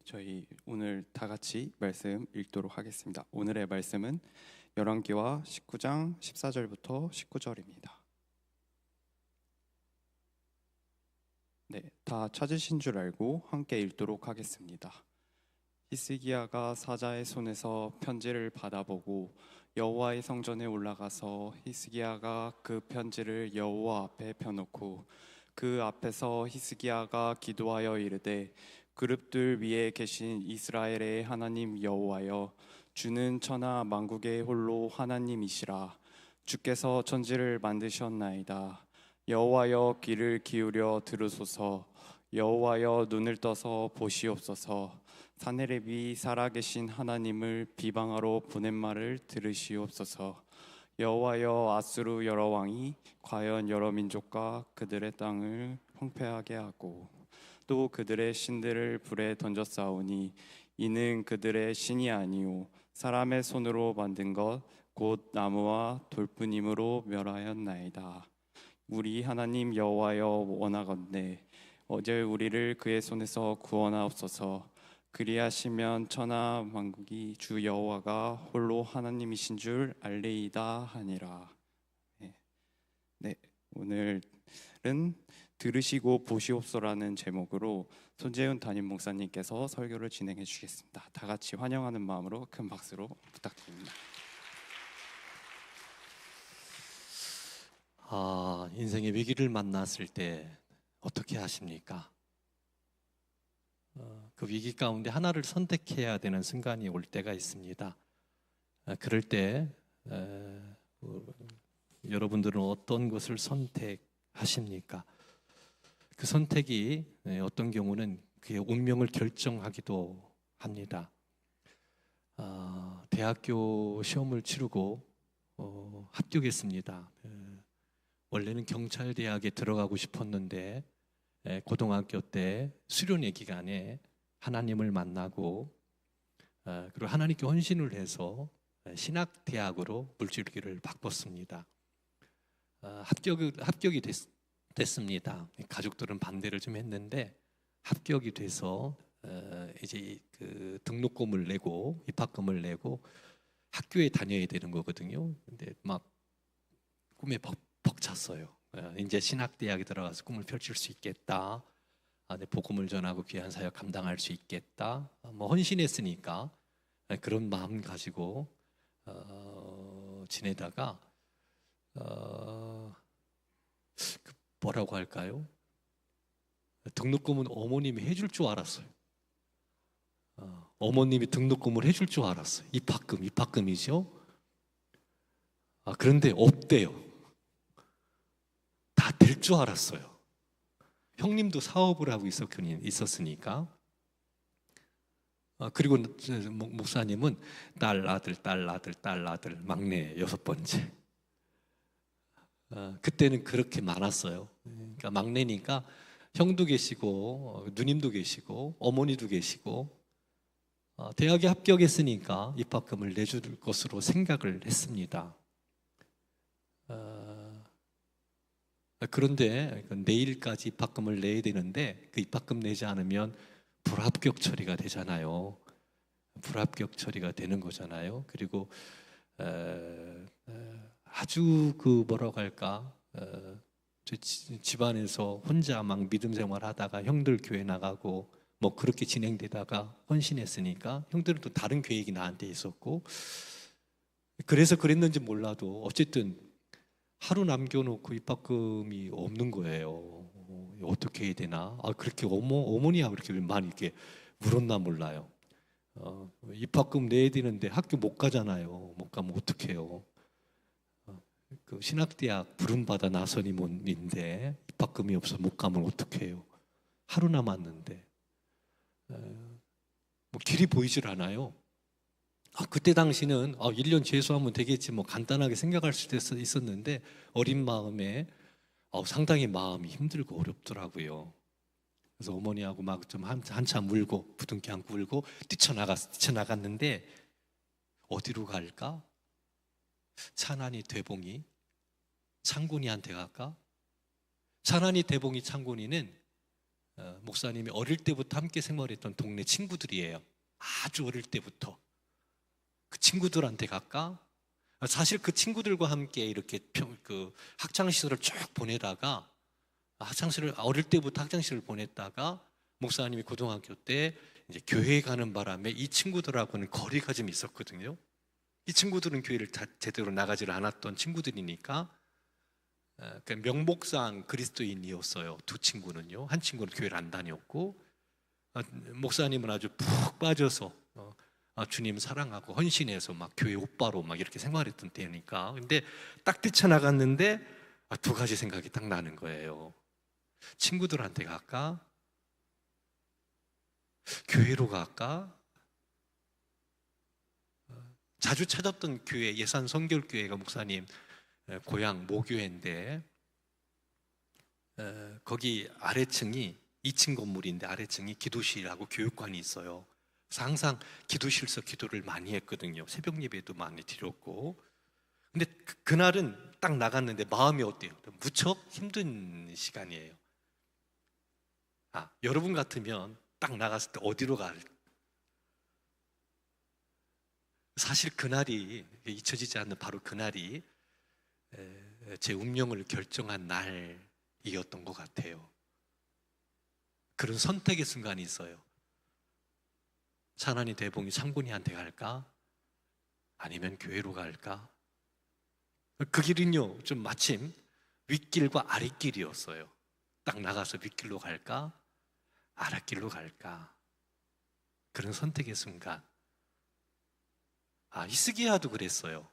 저희 오늘 다 같이 말씀 읽도록 하겠습니다. 오늘의 말씀은 열왕기와 19장 14절부터 19절입니다. 네, 다 찾으신 줄 알고 함께 읽도록 하겠습니다. 히스기야가 사자의 손에서 편지를 받아보고 여호와의 성전에 올라가서 히스기야가 그 편지를 여호와 앞에 펴놓고 그 앞에서 히스기야가 기도하여 이르되 그룹들 위에 계신 이스라엘의 하나님 여호와여, 주는 천하 만국의 홀로 하나님이시라. 주께서 천지를 만드셨나이다. 여호와여, 귀를 기울여 들으소서. 여호와여, 눈을 떠서 보시옵소서. 사내립이 살아계신 하나님을 비방하러 보낸 말을 들으시옵소서. 여호와여, 아수르 여러 왕이 과연 여러 민족과 그들의 땅을 황폐하게 하고 또 그들의 신들을 불에 던졌사오니 이는 그들의 신이 아니오 사람의 손으로 만든 것 곧 나무와 돌뿐이므로 멸하였나이다. 우리 하나님 여호와여, 원하건대 어제 우리를 그의 손에서 구원하옵소서. 그리하시면 천하 만국이 주 여호와가 홀로 하나님이신 줄 알리이다 하니라. 네, 오늘은 들으시고 보시옵소라는 제목으로 손재훈 담임 목사님께서 설교를 진행해 주시겠습니다. 다 같이 환영하는 마음으로 큰 박수로 부탁드립니다. 인생의 위기를 만났을 때 어떻게 하십니까? 그 위기 가운데 하나를 선택해야 되는 순간이 올 때가 있습니다. 그럴 때 여러분들은 어떤 것을 선택하십니까? 그 선택이 어떤 경우는 그의 운명을 결정하기도 합니다. 대학교 시험을 치르고 합격했습니다. 원래는 경찰대학에 들어가고 싶었는데 고등학교 때 수련회 기간에 하나님을 만나고 그리고 하나님께 헌신을 해서 신학대학으로 물질기를 바꿨습니다. 합격이 됐습니다. 가족들은 반대를 좀 했는데 합격이 돼서 이제 그 등록금을 내고 입학금을 내고 학교에 다녀야 되는 거거든요. 근데 막 꿈에 벅찼어요. 이제 신학대학에 들어가서 꿈을 펼칠 수 있겠다. 복음을 전하고 귀한 사역 감당할 수 있겠다. 헌신했으니까 그런 마음 가지고 지내다가 뭐라고 할까요? 등록금은 어머님이 해줄 줄 알았어요. 어머님이 등록금을 해줄 줄 알았어요. 입학금이죠. 그런데 없대요. 다 될 줄 알았어요. 형님도 사업을 하고 있었으니까. 그리고 목사님은 딸 아들 막내 6번째. 그때는 그렇게 많았어요. 그러니까 막내니까 형도 계시고 누님도 계시고 어머니도 계시고 대학에 합격했으니까 입학금을 내줄 것으로 생각을 했습니다. 그런데 내일까지 입학금을 내야 되는데 그 입학금 내지 않으면 불합격 처리가 되잖아요. 불합격 처리가 되는 거잖아요. 그리고 아주 뭐라고 할까, 집안에서 혼자 막 믿음 생활하다가 형들 교회 나가고 뭐 그렇게 진행되다가 헌신했으니까 형들은 또 다른 계획이 나한테 있었고, 그래서 그랬는지 몰라도 어쨌든 하루 남겨놓고 입학금이 없는 거예요. 어떻게 해야 되나? 그렇게 어머니하고 그렇게 많이 이렇게 물었나 몰라요. 입학금 내야 되는데 학교 못 가잖아요. 못 가면 어떡해요? 그 신학대학 부름받아 나선 임원인데 입학금이 없어 못 가면 어떡해요? 하루 남았는데 길이 보이질 않아요. 그때 당시는 1년 재수하면 되겠지 뭐 간단하게 생각할 수도 있었는데 어린 마음에 상당히 마음이 힘들고 어렵더라고요. 그래서 어머니하고 막 좀 한참 울고 부둥켜 안고 울고 뛰쳐나갔는데 어디로 갈까? 찬환이 대봉이 창군이한테 갈까? 찬환이 대봉이 창군이는 목사님이 어릴 때부터 함께 생활했던 동네 친구들이에요. 아주 어릴 때부터. 그 친구들한테 갈까? 사실 그 친구들과 함께 이렇게 그 학창시절을 쭉 보내다가 어릴 때부터 학창시절을 보냈다가 목사님이 고등학교 때 이제 교회에 가는 바람에 이 친구들하고는 거리가 좀 있었거든요. 이 친구들은 교회를 다 제대로 나가지를 않았던 친구들이니까 명목상 그리스도인이었어요. 두 친구는요. 한 친구는 교회를 안 다녔고, 목사님은 아주 푹 빠져서 주님 사랑하고 헌신해서 막 교회 오빠로 막 이렇게 생활했던 때니까. 근데 딱 뛰쳐나갔는데 두 가지 생각이 딱 나는 거예요. 친구들한테 갈까? 교회로 갈까? 자주 찾았던 교회, 예산 성결교회가 목사님 고향 모교회인데, 거기 아래층이 2층 건물인데 아래층이 기도실하고 교육관이 있어요. 그래서 항상 기도실에서 기도를 많이 했거든요. 새벽 예배도 많이 드렸고. 근데 그날은 딱 나갔는데 마음이 어때요? 무척 힘든 시간이에요. 여러분 같으면 딱 나갔을 때 어디로 갈까? 사실 그날이 잊혀지지 않는 바로 그날이 제 운명을 결정한 날이었던 것 같아요. 그런 선택의 순간이 있어요. 차난이 대봉이 삼군이한테 갈까? 아니면 교회로 갈까? 그 길은요, 좀 마침 윗길과 아랫길이었어요. 딱 나가서 윗길로 갈까? 아랫길로 갈까? 그런 선택의 순간. 히스기야도 그랬어요.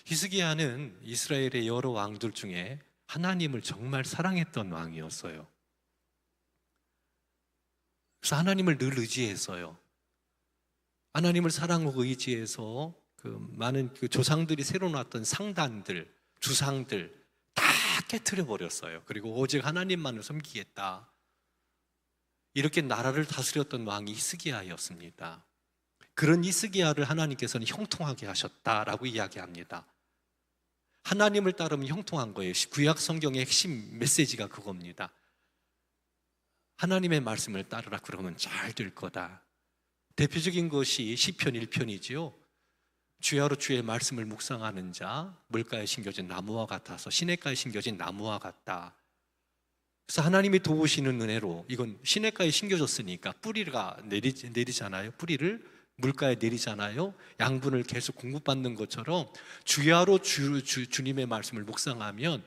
히스기야는 이스라엘의 여러 왕들 중에 하나님을 정말 사랑했던 왕이었어요. 그래서 하나님을 늘 의지했어요. 하나님을 사랑하고 의지해서 많은 조상들이 새로 놨던 상단들, 주상들 다 깨트려 버렸어요. 그리고 오직 하나님만을 섬기겠다. 이렇게 나라를 다스렸던 왕이 히스기야였습니다. 그런 히스기야를 하나님께서는 형통하게 하셨다라고 이야기합니다. 하나님을 따르면 형통한 거예요. 구약 성경의 핵심 메시지가 그겁니다. 하나님의 말씀을 따르라 그러면 잘 될 거다. 대표적인 것이 시편 1편이지요. 주야로 주의 말씀을 묵상하는 자 물가에 심겨진 나무와 같아서 시냇가에 심겨진 나무와 같다. 그래서 하나님이 도우시는 은혜로, 이건 시냇가에 심겨졌으니까 뿌리가 내리잖아요. 뿌리를 물가에 내리잖아요. 양분을 계속 공급받는 것처럼 주야로 주님의 말씀을 묵상하면,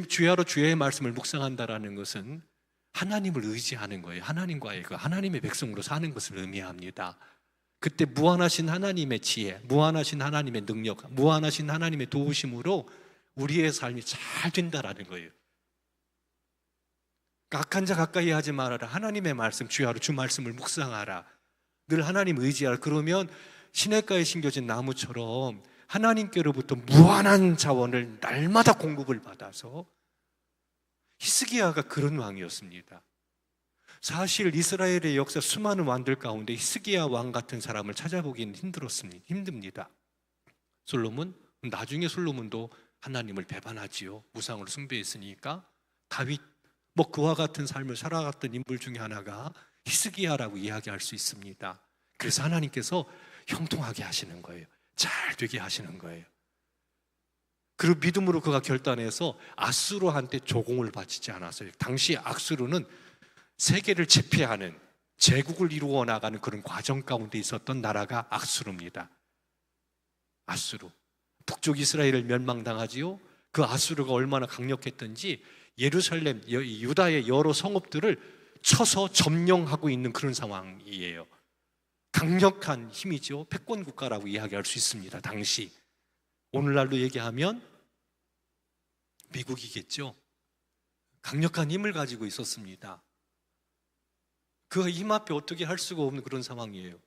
주야로 주의 말씀을 묵상한다라는 것은 하나님을 의지하는 거예요. 하나님과의 하나님의 백성으로 사는 것을 의미합니다. 그때 무한하신 하나님의 지혜, 무한하신 하나님의 능력, 무한하신 하나님의 도우심으로 우리의 삶이 잘 된다라는 거예요. 악한 자 가까이 하지 말아라. 하나님의 말씀, 주야로 주 말씀을 묵상하라. 늘 하나님 의지하라. 그러면 시냇가에 심겨진 나무처럼 하나님께로부터 무한한 자원을 날마다 공급을 받아서, 히스기야가 그런 왕이었습니다. 사실 이스라엘의 역사 수많은 왕들 가운데 히스기야 왕 같은 사람을 찾아보기는 힘듭니다. 나중에 솔로몬도 하나님을 배반하지요. 우상을 숭배했으니까. 다윗, 그와 같은 삶을 살아갔던 인물 중에 하나가 히스기야라고 이야기할 수 있습니다. 그래서 하나님께서 형통하게 하시는 거예요. 잘 되게 하시는 거예요. 그리고 믿음으로 그가 결단해서 아수르한테 조공을 바치지 않았어요. 당시 아수르는 세계를 제패하는, 제국을 이루어 나가는 그런 과정 가운데 있었던 나라가 아수르입니다. 아수르. 북쪽 이스라엘을 멸망당하지요. 그 아수르가 얼마나 강력했던지 예루살렘, 유다의 여러 성읍들을 쳐서 점령하고 있는 그런 상황이에요. 강력한 힘이죠. 패권 국가라고 이야기할 수 있습니다. 당시. 오늘날로 얘기하면 미국이겠죠. 강력한 힘을 가지고 있었습니다. 그 힘 앞에 어떻게 할 수가 없는 그런 상황이에요.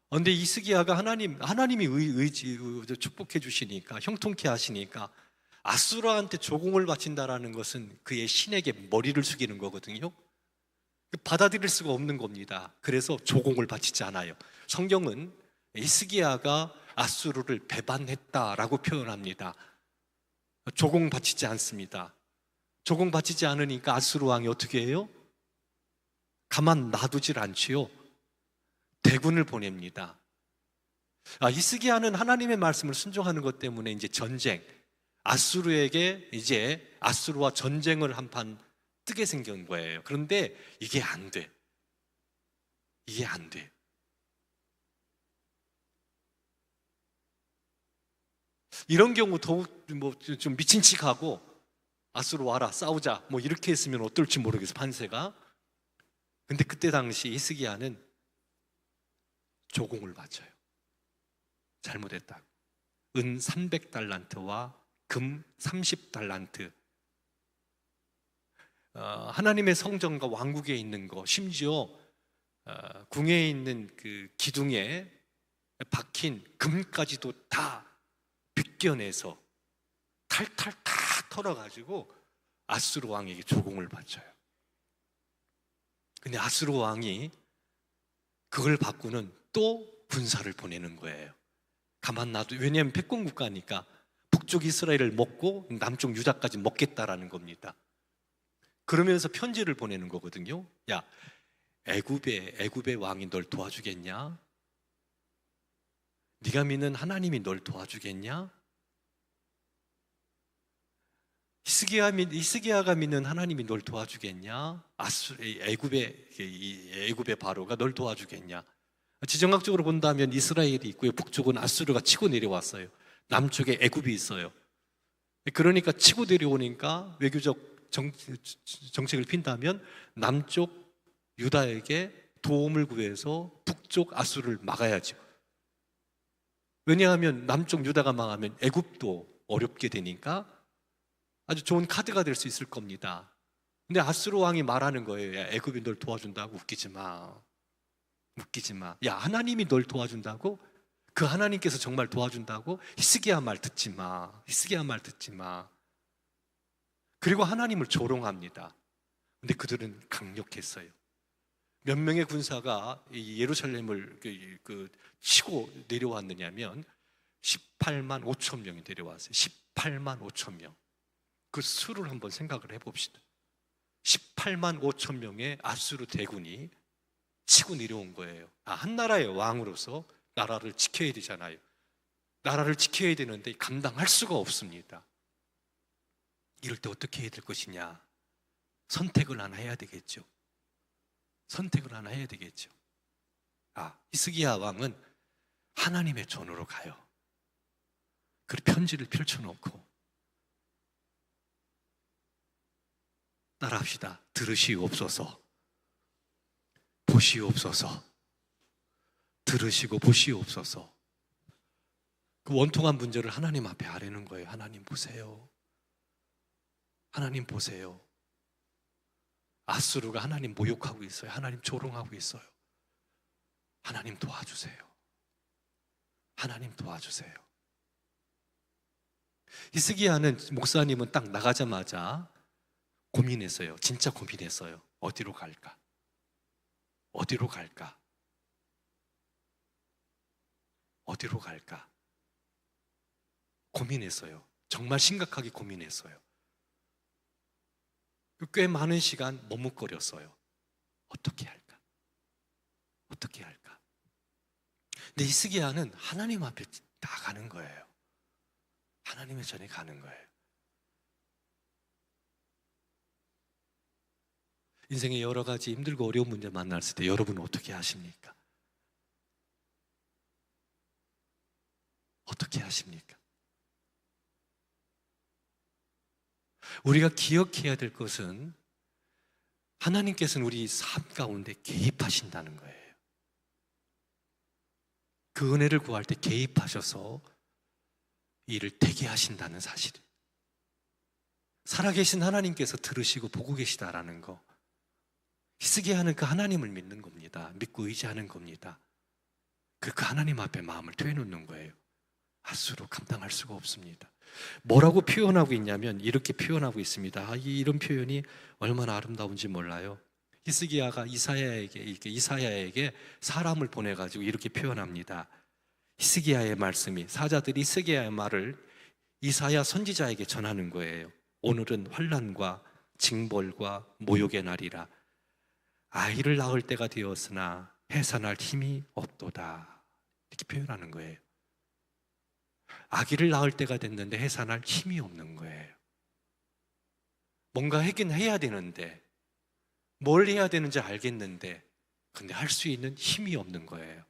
그런데 히스기야가 하나님이 축복해 주시니까, 형통케 하시니까, 아수르한테 조공을 바친다라는 것은 그의 신에게 머리를 숙이는 거거든요. 받아들일 수가 없는 겁니다. 그래서 조공을 바치지 않아요. 성경은 히스기야가 아수르를 배반했다라고 표현합니다. 조공 바치지 않습니다. 조공받치지 않으니까 아수르 왕이 어떻게 해요? 가만 놔두질 않지요. 대군을 보냅니다. 히스기야는 하나님의 말씀을 순종하는 것 때문에 이제 전쟁, 아수르에게 이제 아수르와 전쟁을 한판 뜨게 생긴 거예요. 그런데 이게 안 돼. 이게 안 돼. 이런 경우 더욱 좀 미친 척하고 아수르 와라 싸우자 뭐 이렇게 했으면 어떨지 모르겠어 판세가. 근데 그때 당시 히스기야는 조공을 바쳐요. 잘못했다. 은 300달란트와 금 30달란트. 하나님의 성전과 왕국에 있는 거, 심지어 궁에 있는 그 기둥에 박힌 금까지도 다 벗겨내서 탈탈 다 털어가지고 아수르 왕에게 조공을 바쳐요. 근데 아수르 왕이 그걸 받고는 또 군사를 보내는 거예요. 가만 놔둬. 왜냐하면 패권 국가니까 북쪽 이스라엘을 먹고 남쪽 유다까지 먹겠다라는 겁니다. 그러면서 편지를 보내는 거거든요. 야, 애굽의 왕이 널 도와주겠냐? 네가 믿는 하나님이 널 도와주겠냐? 히스기야가 믿는 하나님이 널 도와주겠냐? 애굽의 바로가 널 도와주겠냐? 지정학적으로 본다면 이스라엘이 있고요. 북쪽은 아수르가 치고 내려왔어요. 남쪽에 애굽이 있어요. 그러니까 치고 내려오니까 외교적 정책을 핀다면 남쪽 유다에게 도움을 구해서 북쪽 아수르를 막아야죠. 왜냐하면 남쪽 유다가 망하면 애굽도 어렵게 되니까 아주 좋은 카드가 될 수 있을 겁니다. 근데 아수르 왕이 말하는 거예요. 야, 애굽이 널 도와준다고? 웃기지 마. 웃기지 마. 야, 하나님이 널 도와준다고? 그 하나님께서 정말 도와준다고? 히스기야 말 듣지 마. 히스기야 말 듣지 마. 그리고 하나님을 조롱합니다. 근데 그들은 강력했어요. 몇 명의 군사가 예루살렘을 치고 내려왔느냐면 18만 5천 명이 내려왔어요. 18만 5천 명. 그 수를 한번 생각을 해봅시다. 18만 5천 명의 아수르 대군이 치고 내려온 거예요. 한 나라의 왕으로서 나라를 지켜야 되잖아요. 나라를 지켜야 되는데 감당할 수가 없습니다. 이럴 때 어떻게 해야 될 것이냐? 선택을 하나 해야 되겠죠. 선택을 하나 해야 되겠죠. 히스기야 왕은 하나님의 전으로 가요. 그 편지를 펼쳐놓고 따라합시다. 들으시옵소서. 보시옵소서. 들으시고 보시옵소서. 그 원통한 문제를 하나님 앞에 아뢰는 거예요. 하나님 보세요. 하나님 보세요. 아수르가 하나님 모욕하고 있어요. 하나님 조롱하고 있어요. 하나님 도와주세요. 하나님 도와주세요. 히스기야는 목사님은 딱 나가자마자 고민했어요. 진짜 고민했어요. 어디로 갈까? 어디로 갈까? 어디로 갈까? 고민했어요. 정말 심각하게 고민했어요. 꽤 많은 시간 머뭇거렸어요. 어떻게 할까? 어떻게 할까? 근데 히스기야는 하나님 앞에 나가는 거예요. 하나님의 전에 가는 거예요. 인생의 여러 가지 힘들고 어려운 문제 만났을 때 여러분은 어떻게 하십니까? 어떻게 하십니까? 우리가 기억해야 될 것은 하나님께서는 우리 삶 가운데 개입하신다는 거예요. 그 은혜를 구할 때 개입하셔서 일을 되게 하신다는 사실. 살아계신 하나님께서 들으시고 보고 계시다라는 거. 히스기야는 그 하나님을 믿는 겁니다. 믿고 의지하는 겁니다. 그 하나님 앞에 마음을 퇴놓는 거예요. 아수르 감당할 수가 없습니다. 뭐라고 표현하고 있냐면 이렇게 표현하고 있습니다. 이런 표현이 얼마나 아름다운지 몰라요. 히스기야가 이사야에게 사람을 보내가지고 이렇게 표현합니다. 히스기야의 말씀이, 사자들이 히스기야의 말을 이사야 선지자에게 전하는 거예요. 오늘은 환난과 징벌과 모욕의 날이라. 아이를 낳을 때가 되었으나 해산할 힘이 없도다. 이렇게 표현하는 거예요. 아기를 낳을 때가 됐는데 해산할 힘이 없는 거예요. 뭔가 하긴 해야 되는데, 뭘 해야 되는지 알겠는데, 근데 할 수 있는 힘이 없는 거예요.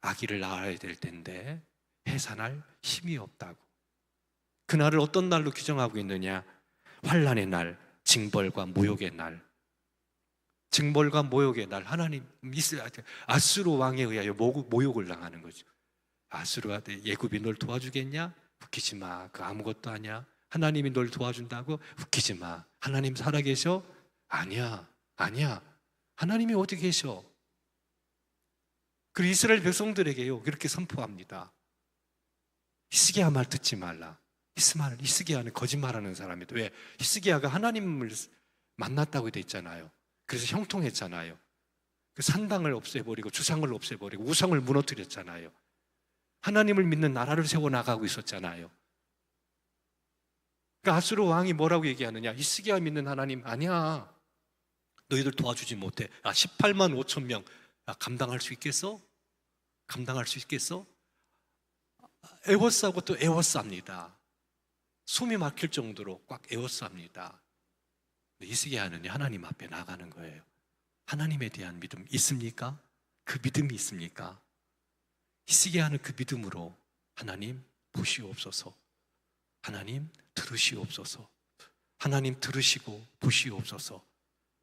아기를 낳아야 될 텐데 해산할 힘이 없다고. 그날을 어떤 날로 규정하고 있느냐? 환난의 날, 징벌과 모욕의 날. 징벌과 모욕의 날. 하나님 아수르 왕에 의하여 모욕을 당하는 거죠. 아수르가 예굽이 널 도와주겠냐? 웃기지 마. 그 아무것도 아니야. 하나님이 널 도와준다고? 웃기지 마. 하나님 살아계셔? 아니야. 하나님이 어디 계셔? 그리고 이스라엘 백성들에게요 그렇게 선포합니다. 히스기야 말 듣지 말라. 히스기야는 거짓말하는 사람이다. 왜? 히스기야가 하나님을 만났다고 돼 있잖아요. 그래서 형통했잖아요. 그 산당을 없애버리고 주상을 없애버리고 우상을 무너뜨렸잖아요. 하나님을 믿는 나라를 세워나가고 있었잖아요. 그러니까 아수르 왕이 뭐라고 얘기하느냐? 히스기야 믿는 하나님 아니야. 너희들 도와주지 못해. 18만 5천 명 감당할 수 있겠어? 감당할 수 있겠어? 에워싸고 또 에워쌉니다. 숨이 막힐 정도로 꽉 에워쌉니다. 히스기야는 하나님 앞에 나가는 거예요. 하나님에 대한 믿음 있습니까? 그 믿음이 있습니까? 히스기야는 그 믿음으로 하나님 보시옵소서, 하나님 들으시옵소서, 하나님 들으시고 보시옵소서.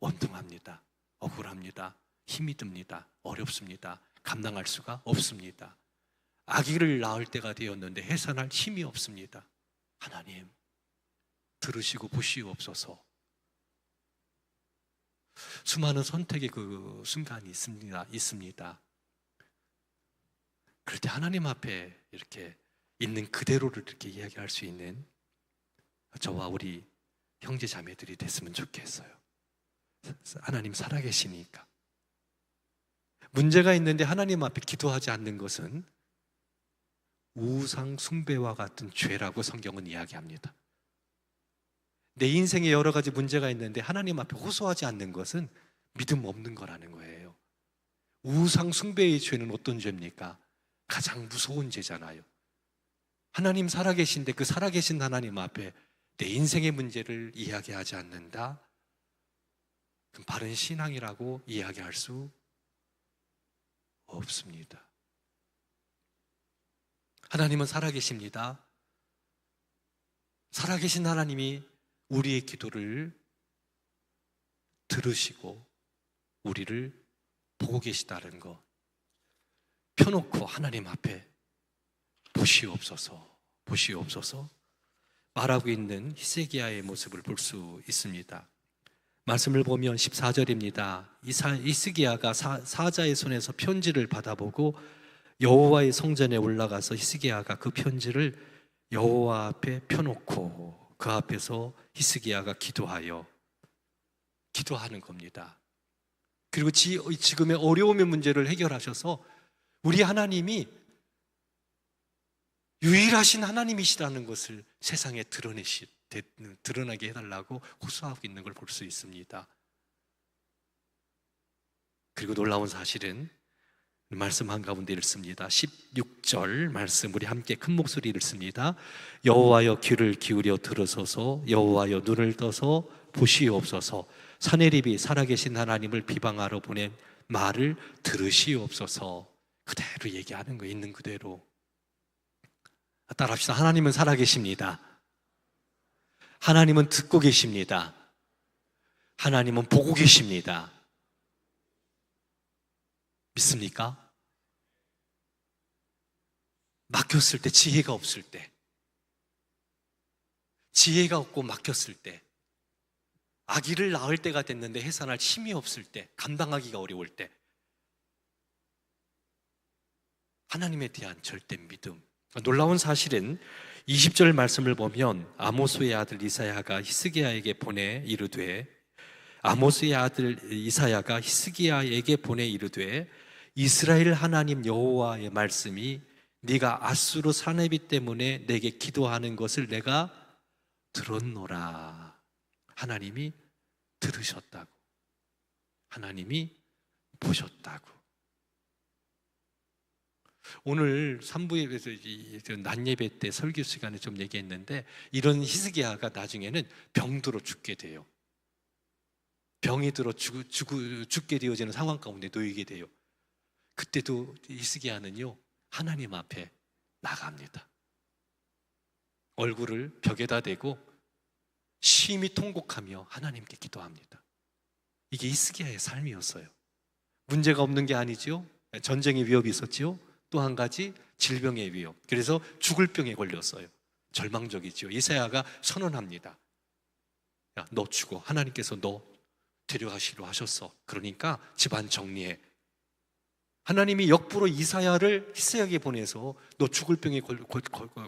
원통합니다. 억울합니다. 힘이 듭니다. 어렵습니다. 감당할 수가 없습니다. 아기를 낳을 때가 되었는데 해산할 힘이 없습니다. 하나님 들으시고 보시옵소서. 수많은 선택의 그 순간이 있습니다. 그럴 때 하나님 앞에 이렇게 있는 그대로를 이렇게 이야기할 수 있는 저와 우리 형제 자매들이 됐으면 좋겠어요. 하나님 살아계시니까. 문제가 있는데 하나님 앞에 기도하지 않는 것은 우상 숭배와 같은 죄라고 성경은 이야기합니다. 내 인생에 여러 가지 문제가 있는데 하나님 앞에 호소하지 않는 것은 믿음 없는 거라는 거예요. 우상 숭배의 죄는 어떤 죄입니까? 가장 무서운 죄잖아요. 하나님 살아계신데 그 살아계신 하나님 앞에 내 인생의 문제를 이야기하지 않는다? 그럼 바른 신앙이라고 이야기할 수 없습니다. 하나님은 살아계십니다. 살아계신 하나님이 우리의 기도를 들으시고 우리를 보고 계시다는 것, 펴놓고 하나님 앞에 보시옵소서 말하고 있는 히스기야의 모습을 볼 수 있습니다. 말씀을 보면 14절입니다. 히스기야가 사자의 손에서 편지를 받아보고 여호와의 성전에 올라가서 히스기야가 그 편지를 여호와 앞에 펴놓고 그 앞에서 히스기야가 기도하는 겁니다. 그리고 지금의 어려움의 문제를 해결하셔서 우리 하나님이 유일하신 하나님이시라는 것을 세상에 드러나게 해달라고 호소하고 있는 걸 볼 수 있습니다. 그리고 놀라운 사실은 말씀 한가운데 읽습니다. 16절 말씀 우리 함께 큰 목소리를 읽습니다. 여호와여 귀를 기울여 들으소서, 여호와여 눈을 떠서 보시옵소서. 사내립이 살아계신 하나님을 비방하러 보낸 말을 들으시옵소서. 그대로 얘기하는 거예요. 있는 그대로. 따라합시다. 하나님은 살아계십니다. 하나님은 듣고 계십니다. 하나님은 보고 계십니다. 믿습니까? 막혔을 때, 지혜가 없을 때, 지혜가 없고 막혔을 때, 아기를 낳을 때가 됐는데 해산할 힘이 없을 때, 감당하기가 어려울 때, 하나님에 대한 절대 믿음. 놀라운 사실은 20절 말씀을 보면 아모스의 아들 이사야가 히스기야에게 보내 이르되, 아모스의 아들 이사야가 히스기야에게 보내 이르되, 이스라엘 하나님 여호와의 말씀이 네가 아수르 사내비 때문에 내게 기도하는 것을 내가 들었노라. 하나님이 들으셨다고, 하나님이 보셨다고. 오늘 3부에서 낮 예배 때 설교 시간에 좀 얘기했는데, 이런 히스기야가 나중에는 병들어 죽게 돼요. 병이 들어 죽게 되어지는 상황 가운데 놓이게 돼요. 그때도 히스기야는요, 하나님 앞에 나갑니다. 얼굴을 벽에다 대고 심히 통곡하며 하나님께 기도합니다. 이게 히스기야의 삶이었어요. 문제가 없는 게 아니죠. 전쟁의 위협이 있었지요. 또 한 가지 질병의 위협. 그래서 죽을 병에 걸렸어요. 절망적이죠. 이사야가 선언합니다. 야, 너 죽어. 하나님께서 너 데려가시려 하셨어. 그러니까 집안 정리해. 하나님이 역부로 이사야를 히스기야에게 보내서 너 죽을 병에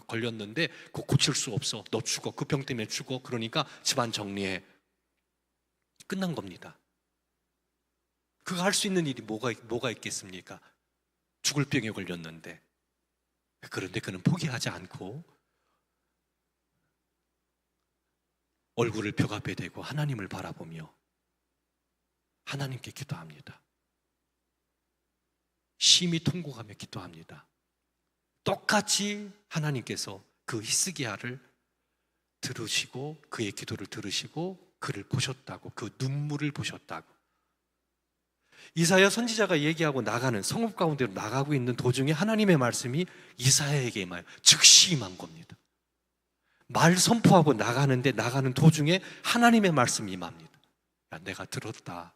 걸렸는데 그거 고칠 수 없어. 너 죽어. 그 병 때문에 죽어. 그러니까 집안 정리해. 끝난 겁니다. 그가 할 수 있는 일이 뭐가 있겠습니까? 죽을 병에 걸렸는데. 그런데 그는 포기하지 않고 얼굴을 벽 앞에 대고 하나님을 바라보며 하나님께 기도합니다. 심히 통곡하며 기도합니다. 똑같이 하나님께서 그 히스기야를 들으시고 그의 기도를 들으시고 그를 보셨다고, 그 눈물을 보셨다고. 이사야 선지자가 얘기하고 나가는 성읍 가운데로 나가고 있는 도중에 하나님의 말씀이 이사야에게 임하여 즉시 임한 겁니다. 말 선포하고 나가는 도중에 하나님의 말씀이 임합니다. 야, 내가 들었다.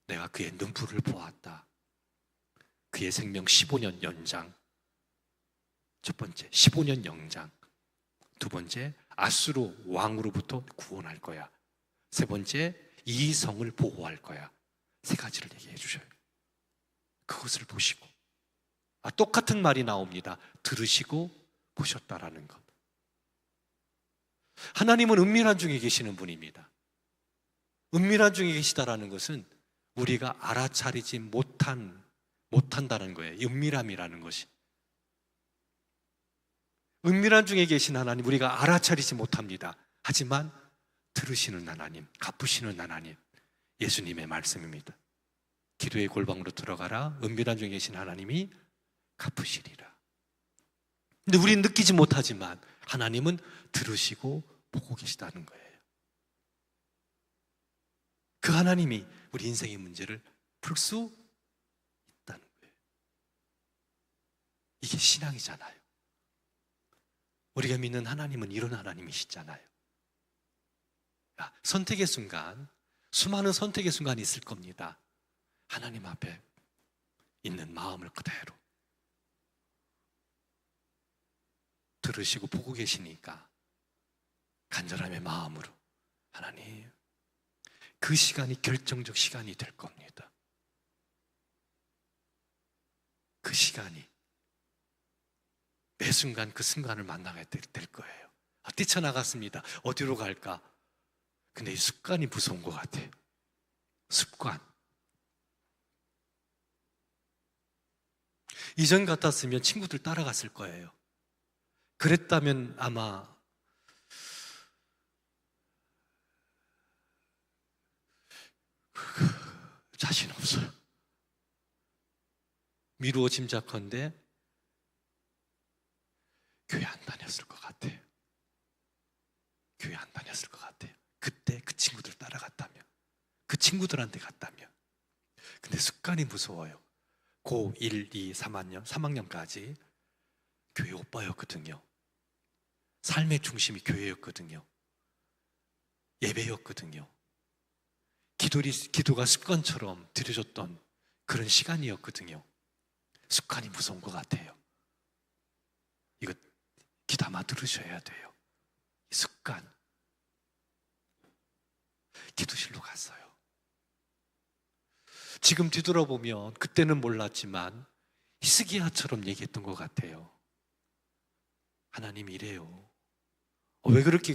내가 그의 눈물을 보았다. 그의 생명 15년 연장. 첫 번째, 15년 연장. 두 번째, 아수르 왕으로부터 구원할 거야. 세 번째, 이 성을 보호할 거야. 세 가지를 얘기해 주셔요. 그것을 보시고. 똑같은 말이 나옵니다. 들으시고 보셨다라는 것. 하나님은 은밀한 중에 계시는 분입니다. 은밀한 중에 계시다라는 것은 우리가 알아차리지 못한다는 거예요. 은밀함이라는 것이. 은밀한 중에 계신 하나님, 우리가 알아차리지 못합니다. 하지만 들으시는 하나님, 갚으시는 하나님, 예수님의 말씀입니다. 기도의 골방으로 들어가라. 은밀한 중에 계신 하나님이 갚으시리라. 근데 우리는 느끼지 못하지만 하나님은 들으시고 보고 계시다는 거예요. 그 하나님이 우리 인생의 문제를 풀 수 있다는 거예요. 이게 신앙이잖아요. 우리가 믿는 하나님은 이런 하나님이시잖아요. 선택의 순간, 수많은 선택의 순간이 있을 겁니다. 하나님 앞에 있는 마음을 그대로 들으시고 보고 계시니까 간절함의 마음으로 하나님, 그 시간이 결정적 시간이 될 겁니다. 그 시간이 매 순간 그 순간을 만나게 될 거예요. 뛰쳐나갔습니다. 어디로 갈까? 근데 이 습관이 무서운 것 같아요. 습관. 이전 같았으면 친구들 따라갔을 거예요. 그랬다면 아마 자신 없어요. 미루어 짐작컨대 교회 안 다녔을 것 같아요. 교회 안 다녔을 것 같아요. 그때 그 친구들 따라갔다면, 그 친구들한테 갔다면. 근데 습관이 무서워요. 고 1, 2, 3학년까지 교회 오빠였거든요. 삶의 중심이 교회였거든요. 예배였거든요. 기도가 습관처럼 드려졌던 그런 시간이었거든요. 습관이 무서운 것 같아요. 이거 귀담아 들으셔야 돼요. 이 습관. 기도실로 갔어요. 지금 뒤돌아보면 그때는 몰랐지만 히스기야처럼 얘기했던 것 같아요. 하나님 이래요. 왜 그렇게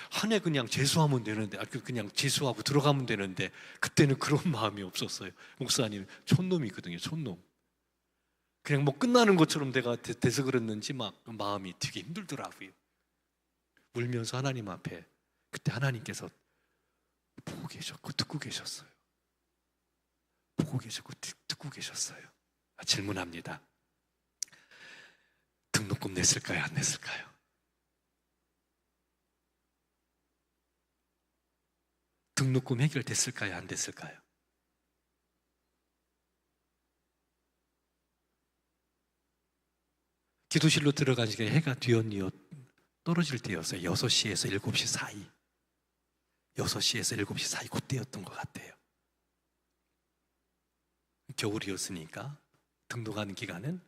한 해 그냥 재수하면 되는데, 그냥 재수하고 들어가면 되는데, 그때는 그런 마음이 없었어요. 목사님 촌놈이거든요. 촌놈. 그냥 끝나는 것처럼 돼서 그랬는지 막 마음이 되게 힘들더라고요. 울면서 하나님 앞에 그때 하나님께서 보고 계셨고 듣고 계셨어요. 보고 계셨고 듣고 계셨어요. 질문합니다. 등록금 냈을까요? 안 냈을까요? 등록금 해결됐을까요? 안 됐을까요? 기도실로 들어간 시간에 해가 뒤엿뒤엿 떨어질 때였어요. 6시에서 7시 사이. 6시에서 7시 사이 그때였던 것 같아요. 겨울이었으니까 등록하는 기간은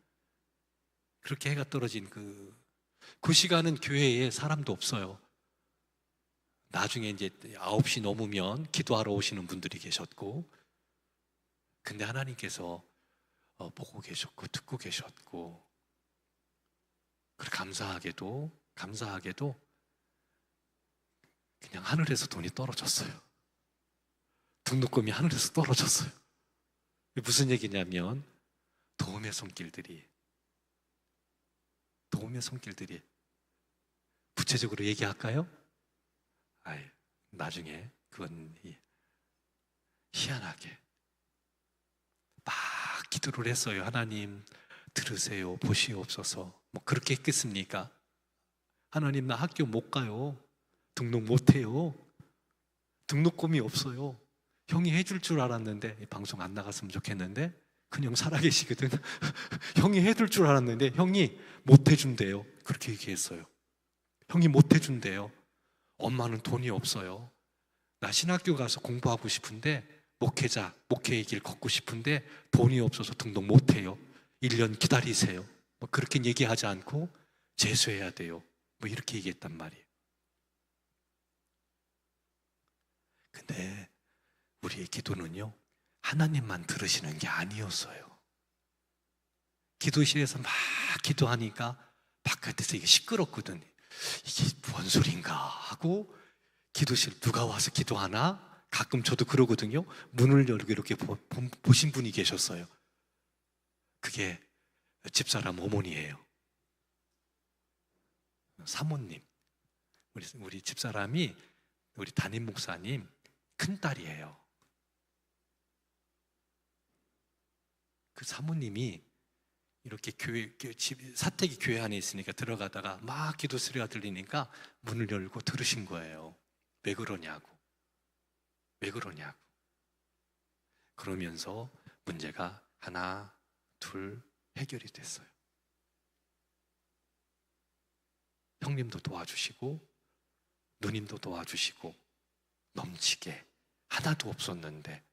그렇게 해가 떨어진 그 시간은 교회에 사람도 없어요. 나중에 이제 9시 넘으면 기도하러 오시는 분들이 계셨고, 근데 하나님께서 보고 계셨고 듣고 계셨고, 그리고 감사하게도 그냥 하늘에서 돈이 떨어졌어요. 등록금이 하늘에서 떨어졌어요. 무슨 얘기냐면 도움의 손길들이 구체적으로 얘기할까요? 나중에 그건 희한하게 막 기도를 했어요. 하나님 들으세요. 보시옵소서. 뭐 그렇게 했겠습니까? 하나님 나 학교 못 가요. 등록 못 해요. 등록금이 없어요. 형이 해줄 줄 알았는데, 방송 안 나갔으면 좋겠는데 그냥 살아계시거든. 형이 해줄 줄 알았는데 형이 못 해준대요. 그렇게 얘기했어요. 형이 못 해준대요. 엄마는 돈이 없어요. 나 신학교 가서 공부하고 싶은데 목회의 길 걷고 싶은데 돈이 없어서 등록 못 해요. 1년 기다리세요. 뭐 그렇게 얘기하지 않고 재수해야 돼요. 뭐 이렇게 얘기했단 말이에요. 근데 우리의 기도는요, 하나님만 들으시는 게 아니었어요. 기도실에서 막 기도하니까 바깥에서 이게 시끄럽거든. 이게 뭔 소린가 하고, 기도실 누가 와서 기도하나? 가끔 저도 그러거든요. 문을 열고 이렇게 보신 분이 계셨어요. 그게 집사람 어머니예요. 사모님. 우리 집사람이 우리 담임 목사님 큰딸이에요. 그 사모님이 이렇게 사택이 교회 안에 있으니까 들어가다가 막 기도 소리가 들리니까 문을 열고 들으신 거예요. 왜 그러냐고. 그러면서 문제가 하나, 둘 해결이 됐어요. 형님도 도와주시고 누님도 도와주시고 넘치게 하나도 없었는데,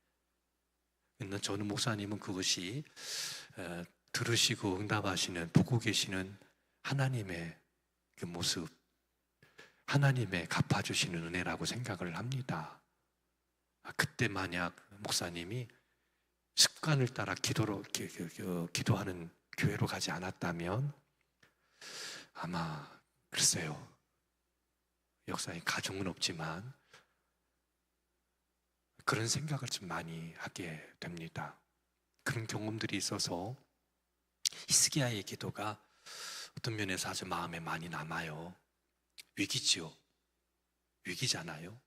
저는 목사님은 그것이 들으시고 응답하시는, 보고 계시는 하나님의 그 모습, 하나님의 갚아주시는 은혜라고 생각을 합니다. 그때 만약 목사님이 습관을 따라 기도하는 교회로 가지 않았다면 아마 글쎄요, 역사에 가정은 없지만 그런 생각을 좀 많이 하게 됩니다. 그런 경험들이 있어서 히스기야의 기도가 어떤 면에서 아주 마음에 많이 남아요. 위기지요. 위기잖아요.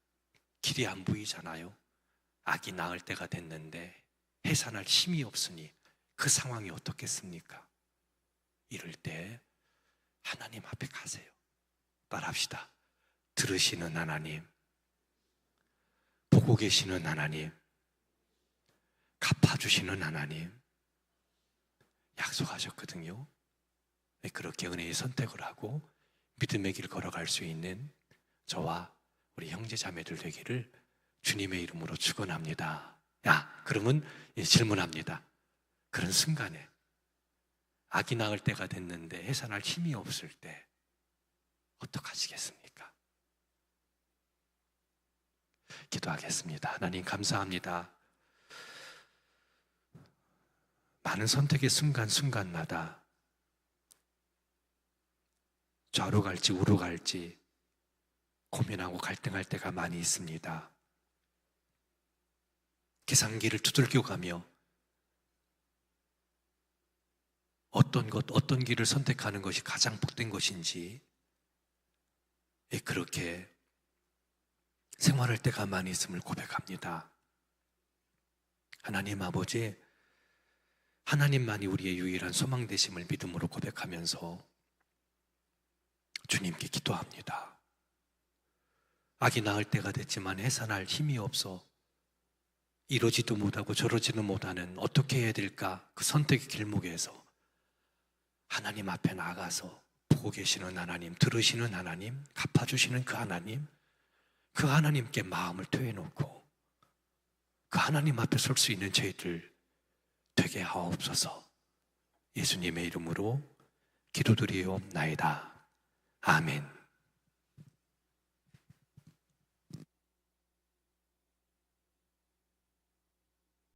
길이 안 보이잖아요. 악이 나을 때가 됐는데 해산할 힘이 없으니 그 상황이 어떻겠습니까? 이럴 때 하나님 앞에 가세요. 말합시다. 들으시는 하나님, 보고 계시는 하나님, 갚아주시는 하나님 약속하셨거든요. 그렇게 은혜의 선택을 하고 믿음의 길 걸어갈 수 있는 저와 우리 형제 자매들 되기를 주님의 이름으로 축원합니다. 그러면 질문합니다. 그런 순간에 악이 나을 때가 됐는데 해산할 힘이 없을 때 어떡하시겠습니까? 기도하겠습니다. 하나님 감사합니다. 많은 선택의 순간순간마다 좌로 갈지 우로 갈지 고민하고 갈등할 때가 많이 있습니다. 계산기를 두들겨 가며 어떤 길을 선택하는 것이 가장 복된 것인지 그렇게 생활할 때 가만히 있음을 고백합니다. 하나님 아버지, 하나님만이 우리의 유일한 소망 되심을 믿음으로 고백하면서 주님께 기도합니다. 아기 낳을 때가 됐지만 해산할 힘이 없어 이러지도 못하고 저러지도 못하는 어떻게 해야 될까 그 선택의 길목에서 하나님 앞에 나가서 보고 계시는 하나님, 들으시는 하나님, 갚아주시는 그 하나님께 마음을 토해놓고 그 하나님 앞에 설 수 있는 저희들 되게 하옵소서. 예수님의 이름으로 기도드리옵나이다. 아멘.